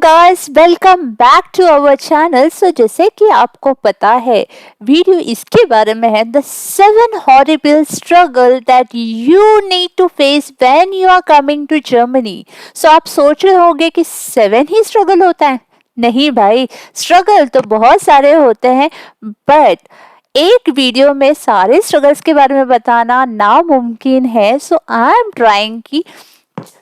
Guys, welcome back to our channel. So जैसे कि आपको पता है, वीडियो इसके बारे में है the 7 horrible struggle that you need to face when you are coming to Germany. So आप सोच रहे होंगे कि 7 ही स्ट्रगल होता है। नहीं भाई, स्ट्रगल तो बहुत सारे होते हैं, बट एक वीडियो में सारे स्ट्रगल्स के बारे में बताना नामुमकिन है। सो आई एम ट्राइंग कि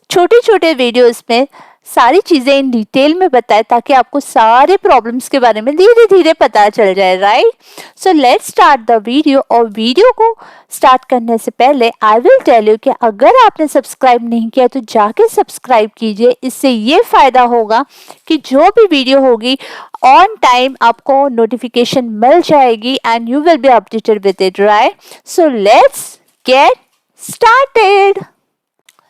छोटे छोटे वीडियोस में सारी चीजें इन डिटेल में बताए, ताकि आपको सारे प्रॉब्लम्स के बारे में धीरे धीरे पता चल जाए, right. So let's start the video. और वीडियो को स्टार्ट करने से पहले आई विल टेल यू कि अगर आपने सब्सक्राइब नहीं किया तो जाके सब्सक्राइब कीजिए। इससे ये फायदा होगा कि जो भी वीडियो होगी ऑन टाइम आपको नोटिफिकेशन मिल जाएगी and you will be updated with it, right. So let's get started.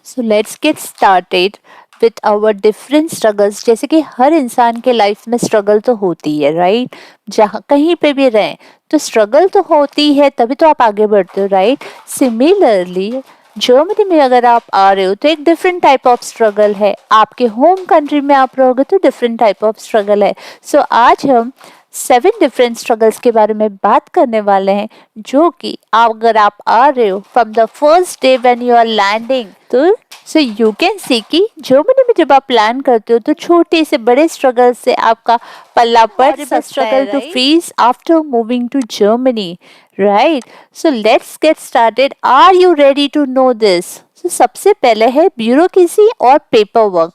So let's get started with our different struggles. जैसे कि हर इंसान के लाइफ में स्ट्रगल तो होती है, राइट। जहाँ कहीं पे भी रहें तो स्ट्रगल तो होती है, तभी तो आप आगे बढ़ते हो, राइट। सिमिलरली जर्मनी में अगर आप आ रहे हो तो एक डिफरेंट टाइप ऑफ स्ट्रगल है। आपके होम कंट्री में आप रहोगे तो डिफरेंट टाइप ऑफ स्ट्रगल है। सो आज हम 7 डिफरेंट स्ट्रगल्स के बारे में बात करने वाले हैं, जो कि अगर आप आ रहे हो from the first day when you are landing, तो सो यू कैन सी कि जर्मनी में जब आप प्लान करते हो तो छोटे से बड़े स्ट्रगल से आपका पल्ला पड़ सकता है। Struggle to face after moving to Germany, right. So let's get started. Are you ready to know this? So सबसे पहले है ब्यूरोक्रेसी और पेपर वर्क।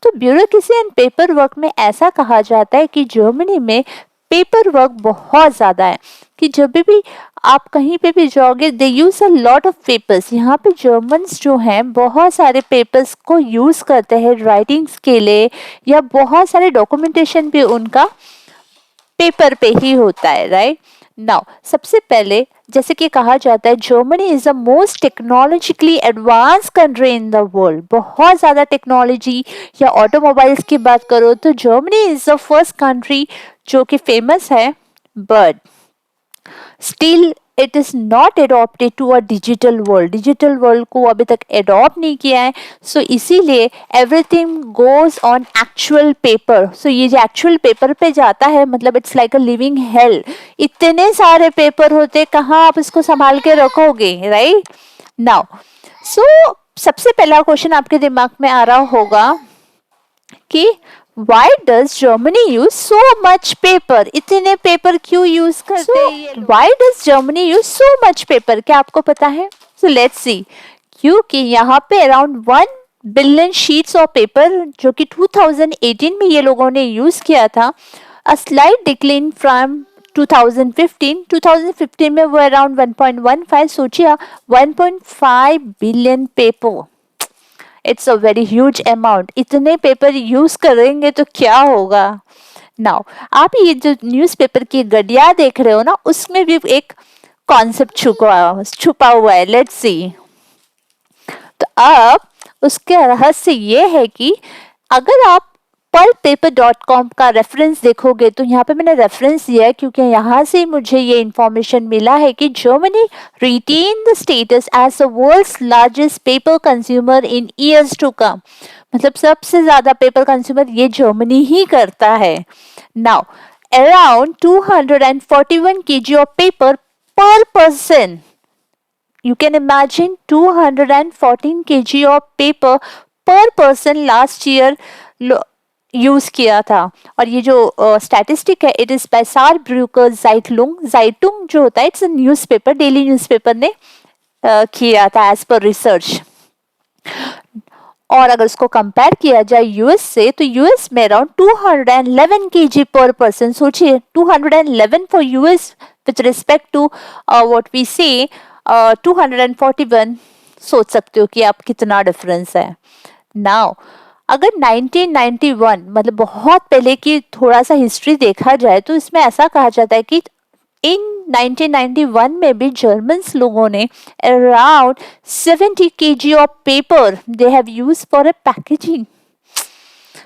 तो ब्यूरोक्रेसी एंड पेपर वर्क में ऐसा कहा जाता है कि जर्मनी में पेपर वर्क बहुत ज़्यादा है, कि जब भी आप कहीं पे भी जाओगे they use a lot of papers. यहाँ पे जर्मन्स जो हैं बहुत सारे पेपर्स को यूज़ करते हैं राइटिंग्स के लिए, या बहुत सारे डॉक्यूमेंटेशन भी उनका पेपर पे ही होता है, राइट। नाउ सबसे पहले जैसे कि कहा जाता है Germany is the most technologically advance country in the world. बहुत ज़्यादा टेक्नोलॉजी या ऑटोमोबाइल्स की बात करो तो Germany is the first country जो कि फेमस है, but still it is not adopted to a digital world. Digital world को अभी तक एडॉप्ट नहीं किया है। सो इसीलिए everything goes on actual paper. So ये जो एक्चुअल पेपर पे जाता है, मतलब it's like a living hello. इतने सारे पेपर होते, कहाँ आप इसको संभाल के रखोगे, राइट। नाउ सो सबसे पहला क्वेश्चन आपके दिमाग में आ रहा होगा कि Why does Germany use so much paper? इतने पेपर क्यों यूज करते हैं ये लोग? Why does Germany use so much paper? क्या आपको पता है? So let's see. क्योंकि यहाँ पे around 1 billion sheets of paper जो कि 2018 में ये लोगों ने यूज किया था, अ स्लाइट डिक्लाइन फ्रॉम 2015 में वो अराउंड 1.15, सोचिए 1.5 billion paper. It's a very huge amount. इतने पेपर यूज करेंगे तो क्या होगा। नाउ आप ये जो न्यूज़पेपर की गडिया देख रहे हो ना, उसमें भी एक कॉन्सेप्ट छुपा हुआ है। Let's see. तो अब उसके रहस्य ये है कि अगर आप pearlpaper.com का रेफरेंस देखोगे, तो यहाँ पे मैंने रेफरेंस दिया है क्योंकि यहाँ से मुझे ये इंफॉर्मेशन मिला है कि Germany retain the status as the world's largest paper consumer in years to come. मतलब सबसे ज्यादा पेपर कंज्यूमर ये जर्मनी ही करता है। Now around 241 kg of paper per person. You can imagine 214 kg of paper per person last year use किया था। और ये जो स्टैटिस्टिक है, इट इज बाय सारब्रूकर ज़ाइटुंग जो होता है, इट्स न्यूज़पेपर, डेली न्यूज़पेपर ने किया था एज पर रिसर्च। और अगर उसको कंपेयर किया जाए यूएस से, तो यूएस में अराउंड 211 kg पर पर्सन। सोचिए 211 for US with respect to what we say 241। सोच सकते हो कि आप कितना डिफरेंस है। नाउ अगर 1991 मतलब बहुत पहले की थोड़ा सा हिस्ट्री देखा जाए, तो इसमें ऐसा कहा जाता है कि इन 1991 में भी जर्मन्स लोगों ने around 70 kg of paper they have use for a packaging.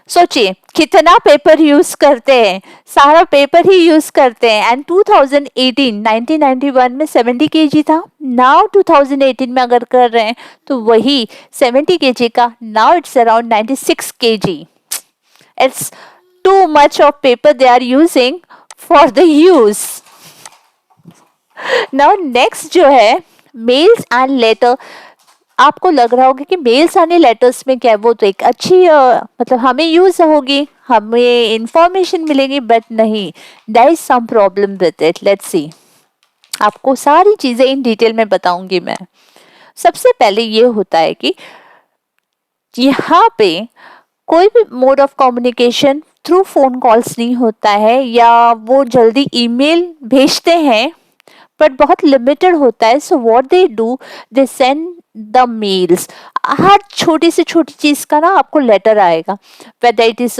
सोचिए कितना पेपर यूज करते हैं, सारा पेपर ही यूज करते हैं। एंड 1991 में 70 kg था, नाउ 2018 में अगर कर रहे हैं तो वही 70 kg का now it's around 96 kg। It's too much of paper they are using for the use. Now next जो है मेल्स एंड लेटर. आपको लग रहा होगा कि मेल्स आने लेटर्स में क्या है, वो तो एक अच्छी मतलब हमें यूज होगी, हमें इंफॉर्मेशन मिलेगी, बट नहीं, there is some problem with it. Let's see. आपको सारी चीजें इन डिटेल में बताऊंगी मैं. सबसे पहले ये होता है कि यहाँ पे कोई भी mode of communication through phone calls नहीं होता है, या वो जल्दी ईमेल भेजते हैं बट बहुत लिमिटेड होता है. So what they do, they send the mails. हर छोटी से छोटी चीज का ना आपको लेटर आएगा. वेदर इट इज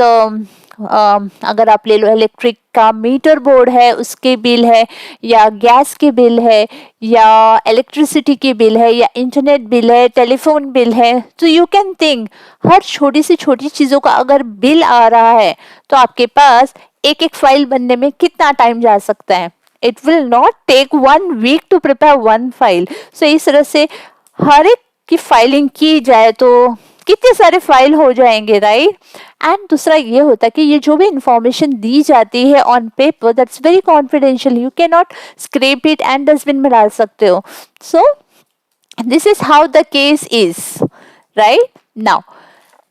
अगर आप ले लो इलेक्ट्रिक का मीटर बोर्ड है उसके बिल है, या गैस के बिल है, या इलेक्ट्रिसिटी के बिल है, या इंटरनेट बिल है, टेलीफोन बिल है. तो यू कैन थिंक हर छोटी से छोटी चीजों का अगर बिल आ रहा है तो आपके पास एक एक फाइल बनने में कितना टाइम जा सकता है. It will not take 1 week to prepare one file. So इस तरह से हर एक की फाइलिंग की जाए तो कितने सारे फाइल हो जाएंगे, राइट. एंड दूसरा ये होता है कि ये जो भी इंफॉर्मेशन दी जाती है on paper, that's very confidential. You can not scrap it and dustbin में डाल सकते हो. So this is how the case is, right. Now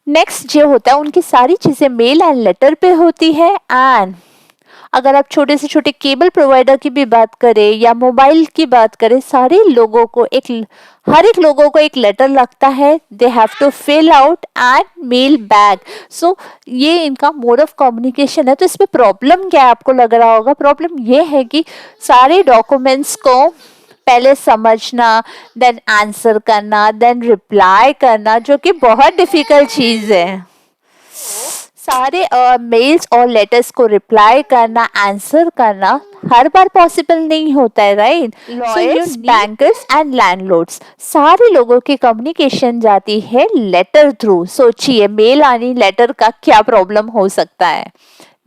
next जो होता है उनकी सारी चीजें मेल एंड लेटर पे होती है. एंड अगर आप छोटे से छोटे केबल प्रोवाइडर की भी बात करें या मोबाइल की बात करें, सारे लोगों को हर एक लोगों को एक लेटर लगता है. They have to fill out and mail back. So ये इनका मोड ऑफ कम्युनिकेशन है. तो इसमें प्रॉब्लम क्या है, आपको लग रहा होगा. प्रॉब्लम ये है कि सारे डॉक्यूमेंट्स को पहले समझना, देन आंसर करना, देन रिप्लाई करना, जो कि बहुत डिफिकल्ट चीज है. सारे मेल्स और लेटर्स को रिप्लाई करना, आंसर करना हर बार पॉसिबल नहीं होता है, right. Lawyers, bankers and landlords, सारे लोगों की कम्युनिकेशन जाती है लेटर थ्रू. सोचिए मेल आनी लेटर का क्या प्रॉब्लम हो सकता है.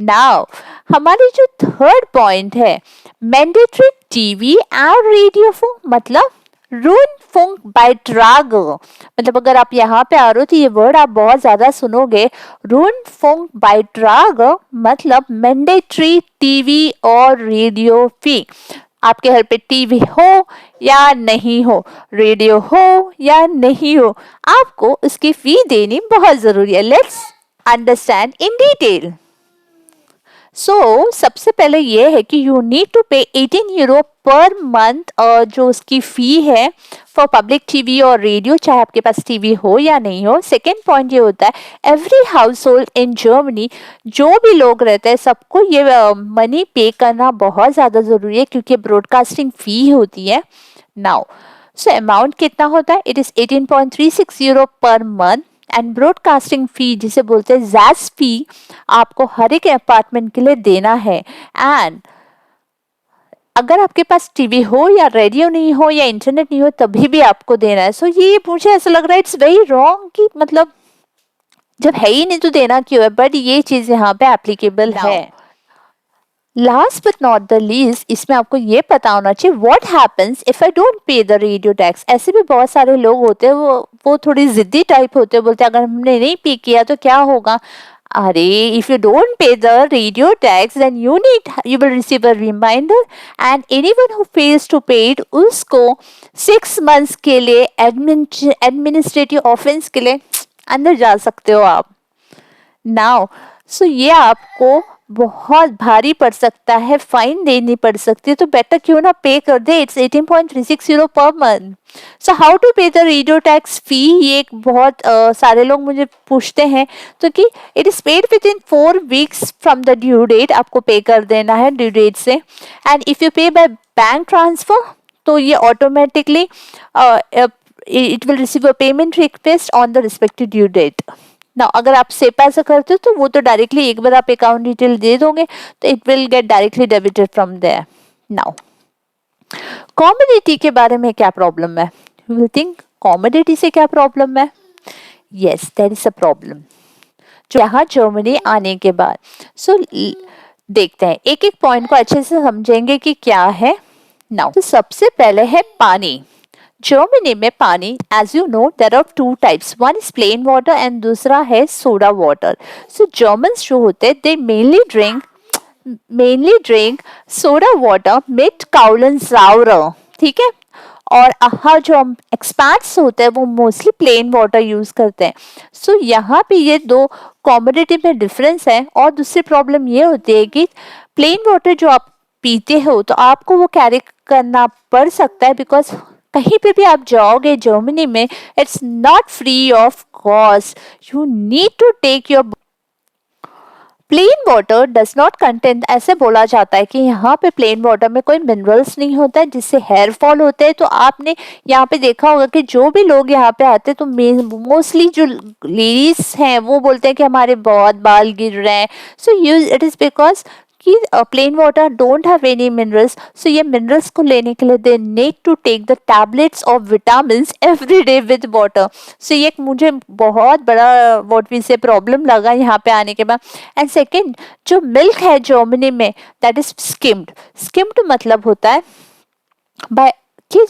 नाउ हमारी जो थर्ड पॉइंट है, mandatory TV and radio phone, मतलब Rundfunkbeitrag. मतलब अगर आप यहाँ पे आ रहे हो तो ये वर्ड आप बहुत ज्यादा सुनोगे. Rundfunkbeitrag मतलब मैंडेटरी टीवी और रेडियो फी. आपके घर पे टीवी हो या नहीं हो, रेडियो हो या नहीं हो, आपको उसकी फी देनी बहुत जरूरी है. Let's understand in detail. सबसे पहले ये है कि यू नीड टू पे 18 यूरो पर मंथ, जो उसकी फी है फॉर पब्लिक टीवी और रेडियो, चाहे आपके पास टीवी हो या नहीं हो. सेकेंड पॉइंट ये होता है every house hold in Germany, जो भी लोग रहते हैं सबको ये मनी पे करना बहुत ज़्यादा ज़रूरी है, क्योंकि ब्रॉडकास्टिंग फी होती है. नाउ अमाउंट कितना होता है, it is 18.36 euro per month. And broadcasting fee जिसे बोलते हैं जैस फी, आपको हर एक अपार्टमेंट के लिए देना है. एंड अगर आपके पास टीवी हो या रेडियो नहीं हो या इंटरनेट नहीं हो तभी भी आपको देना है. सो ये मुझे ऐसा लग रहा है इट्स वेरी रॉन्ग कि मतलब जब है ही नहीं तो देना क्यों है, बट ये चीज यहाँ पे एप्लीकेबल है. Last but not the least, इसमें आपको ये पता होना चाहिए what happens if I don't pay the radio tax. ऐसे भी बहुत सारे लोग होते हैं, वो थोड़ी जिद्दी टाइप होते हैं, बोलते हैं अगर हमने नहीं पे किया तो क्या होगा. अरे if you don't pay the radio tax then you will receive a reminder, and anyone who fails to pay it, उसको 6 months के लिए एडमिनिस्ट्रेटिव ऑफेंस के लिए अंदर जा सकते हो आप. नाउ ये आपको बहुत भारी पड़ सकता है, फाइन देनी पड़ सकती है. तो बेटर क्यों ना पे कर दे. It's 18.36 euro per month. So how to pay the radio tax fee, ये एक बहुत सारे लोग मुझे पूछते हैं. तो कि it is paid within 4 weeks from the due date, आपको पे कर देना है ड्यू डेट से. And if you pay by bank transfer तो ये automatically it will receive a payment request on the respective due date. ना अगर आप सेपा ऐसा करते हो तो वो तो डायरेक्टली एक बार आप अकाउंट डिटेल दे दोगे तो it will get directly debited from there. Now commodity के बारे में क्या प्रॉब्लम है, यू विल थिंक कॉमोडिटी से क्या प्रॉब्लम है. Yes there is a problem. जो यहाँ जर्मनी आने के बाद देखते हैं एक एक पॉइंट को अच्छे से समझेंगे कि क्या है. नाउ सबसे पहले है पानी. जर्मनी में पानी, as you know there are two types, one is plain water and दूसरा है सोडा वाटर. सो जर्मन्स जो होते हैं they mainly drink soda water मिट काउलेंसाउर. ठीक है. और हाँ, जो हम एक्सपर्ट्स होते हैं वो मोस्टली प्लेन वाटर यूज करते हैं. सो यहाँ पे ये दो कॉमोडिटी में डिफरेंस है. और दूसरी प्रॉब्लम ये होती है कि प्लेन वाटर जो आप पीते हो तो आपको वो कैरी करना पड़ सकता है, बिकॉज कहीं पे भी आप जाओगे जर्मनी में, it's not free of cost. You need to take your plain water does not contain. ऐसे बोला जाता है कि यहाँ पे प्लेन वाटर में कोई मिनरल्स नहीं होता है जिससे हेयर फॉल होते हैं. तो आपने यहाँ पे देखा होगा कि जो भी लोग यहाँ पे आते हैं तो मोस्टली जो लेडीज हैं वो बोलते हैं कि हमारे बहुत बाल गिर रहे हैं. So use it is because कि plain water don't have any minerals. So ये मिनरल्स को लेने के लिए they need to take the tablets of vitamin every day with water. So ये एक मुझे बहुत बड़ा व्हाट वी से प्रॉब्लम लगा यहाँ पे आने के बाद. एंड सेकेंड, जो मिल्क है जर्मनी में दैट इज स्किम्ड मतलब होता है बाय कि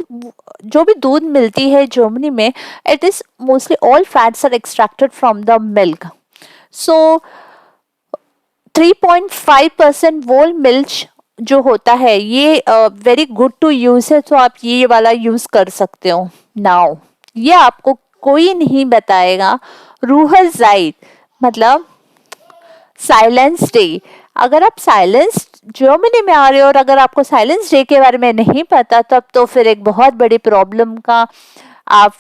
जो भी दूध मिलती है जर्मनी में, it is mostly all fats are extracted from the milk. So 3.5% whole milk जो होता है ये वेरी गुड टू यूज है. तो आप ये वाला यूज कर सकते हो. नाउ ये आपको कोई नहीं बताएगा रूहल जाइद मतलब साइलेंस डे. अगर आप साइलेंस जर्मनी में आ रहे हो और अगर आपको साइलेंस डे के बारे में नहीं पता, तब तो फिर एक बहुत बड़ी प्रॉब्लम का आप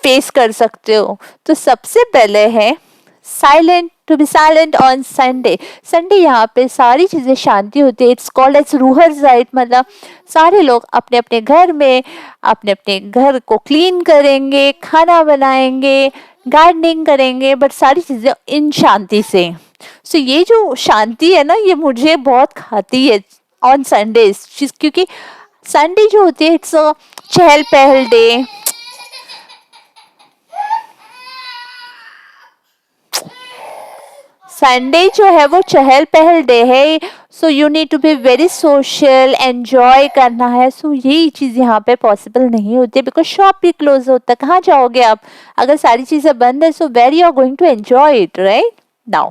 फेस कर सकते हो. तो सबसे पहले है silent, to be silent on Sunday. Sunday यहाँ पे सारी चीजें शांति होती है. इट्स कॉल्ड एज रूहरजाइट मतलब सारे लोग अपने अपने घर में अपने अपने घर को क्लीन करेंगे, खाना बनाएंगे, गार्डनिंग करेंगे, बट सारी चीजें इन शांति से. सो ये जो शांति है ना, ये मुझे बहुत खाती है ऑन संडेज, क्योंकि संडे जो होती है इट्स अ चहल पहल डे. संडे जो है वो चहल पहल डे है. So you need to be very social, enjoy करना है. सो यही चीज़ यहाँ पे पॉसिबल नहीं होती बिकॉज शॉप भी क्लोज होता है. कहाँ जाओगे आप अगर सारी चीज़ें बंद है? So where you are going to enjoy it right now.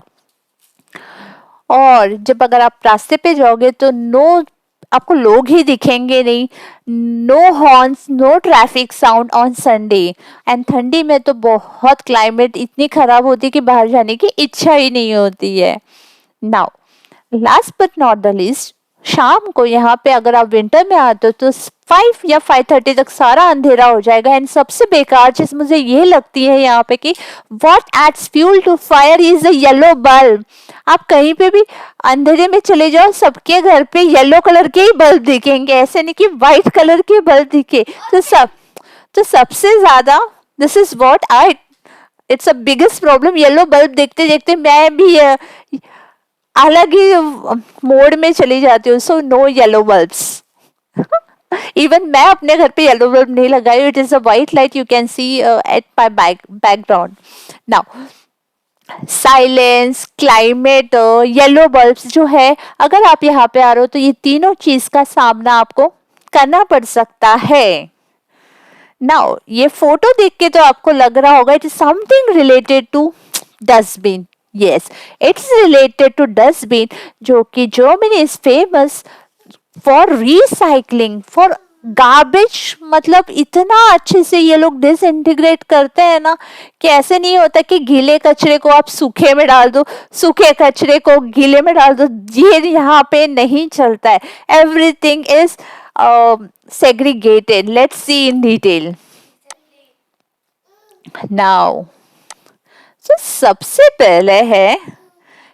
और जब अगर आप रास्ते पे जाओगे तो नो, आपको लोग ही दिखेंगे नहीं. No horns, no traffic sound on Sunday. And ठंडी में तो बहुत क्लाइमेट इतनी खराब होती है कि बाहर जाने की इच्छा ही नहीं होती है. Now last but not the least, शाम को यहाँ पे अगर आप विंटर में आते हो तो 5 या 5:30 तक सारा अंधेरा हो जाएगा. एंड सबसे बेकार चीज मुझे ये लगती है यहाँ पे कि what adds fuel to fire is a yellow bulb. आप कहीं पे भी अंधेरे में चले जाओ, सबके घर पे येलो कलर के ही बल्ब दिखेंगे. ऐसे नहीं कि व्हाइट कलर के बल्ब दिखे. तो सबसे ज्यादा this is what I, it's a biggest problem. Yellow bulb देखते देखते मैं भी अलग ही मोड में चली जाती हूँ. So no yellow bulbs. Even मैं अपने घर पे येलो बल्ब नहीं लगाई. It is a white light you can see at my background. Now silence, climate, yellow bulbs जो है, अगर आप यहाँ पे आ रहे हो तो ये तीनों चीज का सामना आपको करना पड़ सकता है. नाउ ये फोटो देख के तो आपको लग रहा होगा it is something related to dustbin. yes, it's related to dustbin, जो कि Germany is famous for recycling, for garbage. मतलब इतना अच्छे से ये लोग डिसइंटीग्रेट करते हैं ना कि ऐसे नहीं होता कि गीले कचरे को आप सूखे में डाल दो, सूखे कचरे को गीले में डाल दो. ये यहाँ पे नहीं चलता है. Everything is segregated. Let's see in detail now. तो सबसे पहले है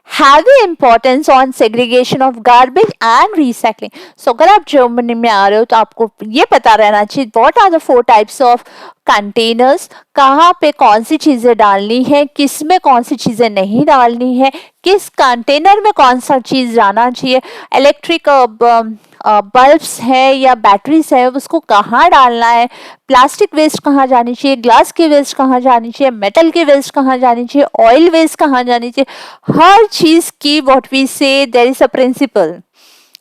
heavy importance on segregation of garbage and recycling. So अगर आप जर्मनी में आ रहे हो तो आपको ये पता रहना चाहिए what are the 4 types of containers, कहाँ पे कौन सी चीजें डालनी है, किस में कौन सी चीजें नहीं डालनी है, किस कंटेनर में कौन सा चीज जाना चाहिए, इलेक्ट्रिक बल्ब्स है या बैटरीज है उसको कहाँ डालना है, प्लास्टिक वेस्ट कहाँ जानी चाहिए, ग्लास की वेस्ट कहाँ जानी चाहिए, मेटल की वेस्ट कहाँ जानी चाहिए, ऑयल वेस्ट कहाँ जानी चाहिए. हर चीज की what we say there is a principle.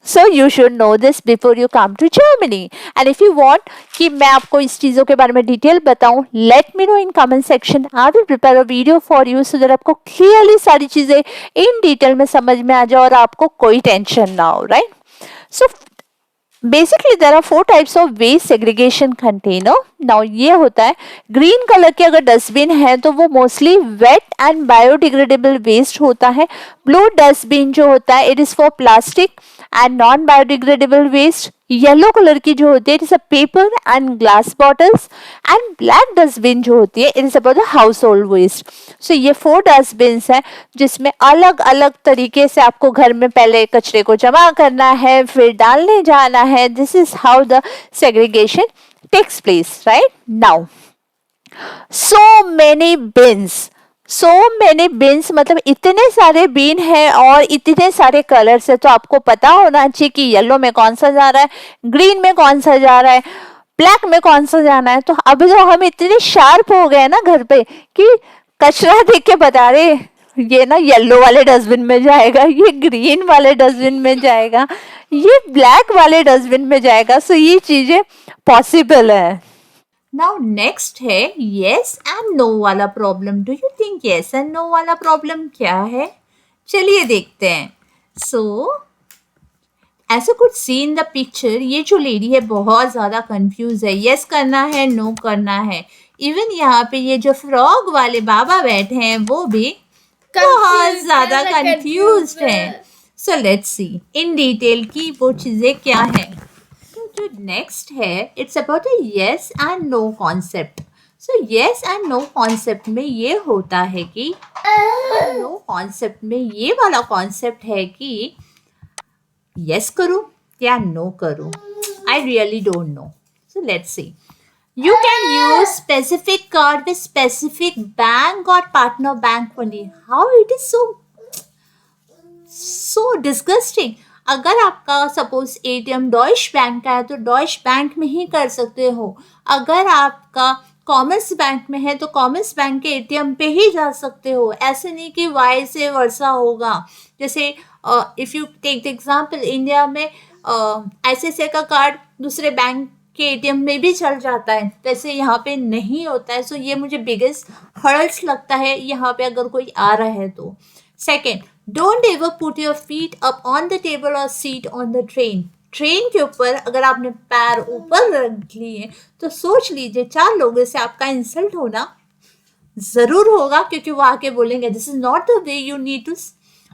So you should know this before you come to Germany. And if you want कि मैं आपको इस चीज़ों के बारे में डिटेल बताऊं, let me know in comment section. I will prepare a video for you so that आपको clearly सारी चीज़ें in detail में समझ में आ जाए और आपको कोई टेंशन ना हो, right? So basically there are 4 types of waste segregation container. Now ये होता है ग्रीन कलर के अगर डस्टबिन है तो वो mostly wet and biodegradable waste होता है. ब्लू डस्टबिन जो होता है it is for plastic and non biodegradable waste. Yellow colour की जो होती है it is a paper and glass bottles. And black dustbin जो होती है it is about the household waste. So ये 4 डस्टबिन है जिसमें अलग अलग तरीके से आपको घर में पहले कचरे को जमा करना है फिर डालने जाना है. This is how the segregation takes place right now. So many bins मतलब इतने सारे बीन है और इतने सारे कलर्स है. तो आपको पता होना चाहिए कि येलो में कौन सा जा रहा है, ग्रीन में कौन सा जा रहा है, ब्लैक में कौन सा जाना है. तो अभी तो हम इतने शार्प हो गए ना घर पे कि कचरा देख के बता रहे ये ना येलो वाले डस्टबिन में जाएगा, ये ग्रीन वाले डस्टबिन में जाएगा, ये ब्लैक वाले डस्टबिन में जाएगा. सो ये चीजें पॉसिबल है. नाउ नेक्स्ट है यस एंड नो वाला problem. Do you think yes and no वाला प्रॉब्लम क्या है? चलिए देखते हैं. सो ऐसा कुछ सी इन द पिक्चर. ये जो लेडी है बहुत ज्यादा कंफ्यूज है, यस करना है नो करना है. इवन यहाँ पे ये जो फ्रॉग वाले बाबा बैठे हैं वो भी बहुत ज्यादा कंफ्यूज है. So let's see in detail की वो चीजें क्या है. तो जो नेक्स्ट है it's about a yes and no concept. So yes and no concept में ये होता है कि नो कॉन्सेप्ट में ये वाला कॉन्सेप्ट है कि यस करूं या नो करूं. I really don't know. So let's see. You can use specific card with specific bank or partner bank only. How it is so disgusting. अगर आपका सपोज एटीएम डॉइश बैंक का है तो डॉइश बैंक में ही कर सकते हो. अगर आपका कॉमर्स बैंक में है तो कॉमर्स बैंक के एटीएम पे ही जा सकते हो. ऐसे नहीं कि वाई से वर्षा होगा. जैसे if you take the example India में आईसीआईसीआई का कार्ड दूसरे बैंक के एटीएम में भी चल जाता है, वैसे यहाँ पे नहीं होता है. सो ये मुझे बिगेस्ट हर्ल्स लगता है यहाँ पे अगर कोई आ रहा है तो. Second, don't ever put your feet up on the table और seat on the train. Train के ऊपर अगर आपने पैर ऊपर रख लिए तो सोच लीजिए 4 लोगों से आपका इंसल्ट होना जरूर होगा, क्योंकि वो आके बोलेंगे this is not the way you need to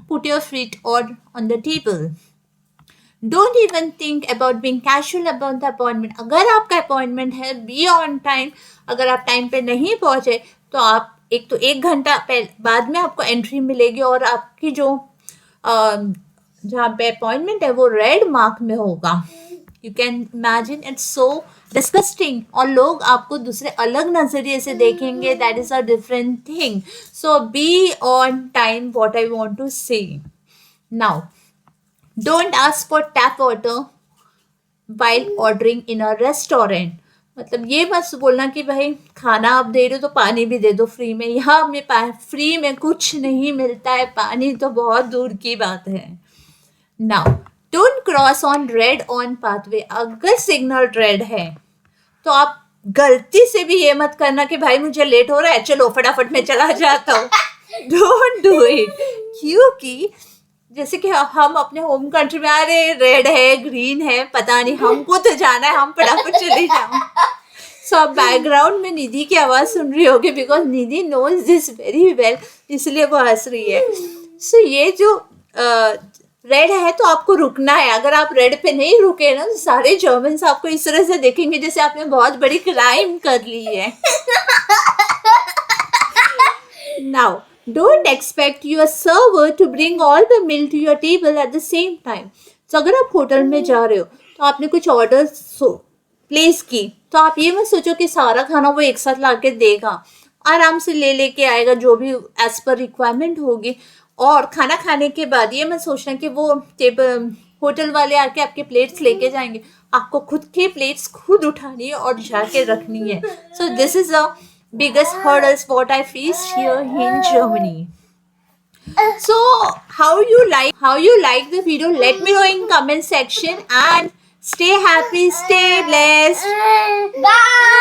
put your feet on the table. Don't even think about being casual about the appointment. अगर आपका अपॉइंटमेंट है बी ऑन टाइम. अगर आप टाइम पे नहीं पहुंचे तो आप एक तो 1 घंटा बाद में आपको एंट्री मिलेगी और आपकी जो जहाँ पे अपॉइंटमेंट है वो रेड मार्क में होगा. You can imagine it's so disgusting. और लोग आपको दूसरे अलग नजरिए से देखेंगे. That is a different thing. So be on time what I want to say. Now don't ask for tap water while ordering in a restaurant. मतलब ये मत बोलना कि भाई खाना आप दे रहे हो तो पानी भी दे दो फ्री में. यहाँ हमें फ्री में कुछ नहीं मिलता है, पानी तो बहुत दूर की बात है. Now don't cross on red on pathway. अगर सिग्नल रेड है तो आप गलती से भी ये मत करना कि भाई मुझे लेट हो रहा है चलो फटाफट में चला जाता हूँ. Don't do it. क्योंकि जैसे कि हम अपने होम कंट्री में आ रहे रेड है ग्रीन है पता नहीं हमको तो जाना है हम फटाफट चले जाओ. सो आप बैकग्राउंड में निधि की आवाज सुन रही होगी because Nidhi knows this very well, इसलिए वो हंस रही है. सो ये जो रेड है तो आपको रुकना है. अगर आप रेड पे नहीं रुके ना तो सारे जर्मन्स आपको इस तरह से देखेंगे जैसे आपने बहुत बड़ी क्राइम कर ली है. Now don't expect your server to bring all the meal to your table at the same time. तो अगर आप होटल में जा रहे हो तो आपने कुछ ऑर्डर प्लेस की तो आप ये मत सोचो कि सारा खाना वो एक साथ ला के देगा. आराम से ले लेके आएगा जो भी एज पर रिक्वायरमेंट होगी. और खाना खाने के बाद ये मत सोचना कि वो टेबल होटल वाले आके आपके प्लेट्स लेके जाएंगे. आपको खुद के प्लेट्स खुद उठानी है और जाके रखनी है. So this is a biggest hurdles what I face here in Germany. So how you like the video? Let me know in comment section, and stay happy, stay blessed. Bye.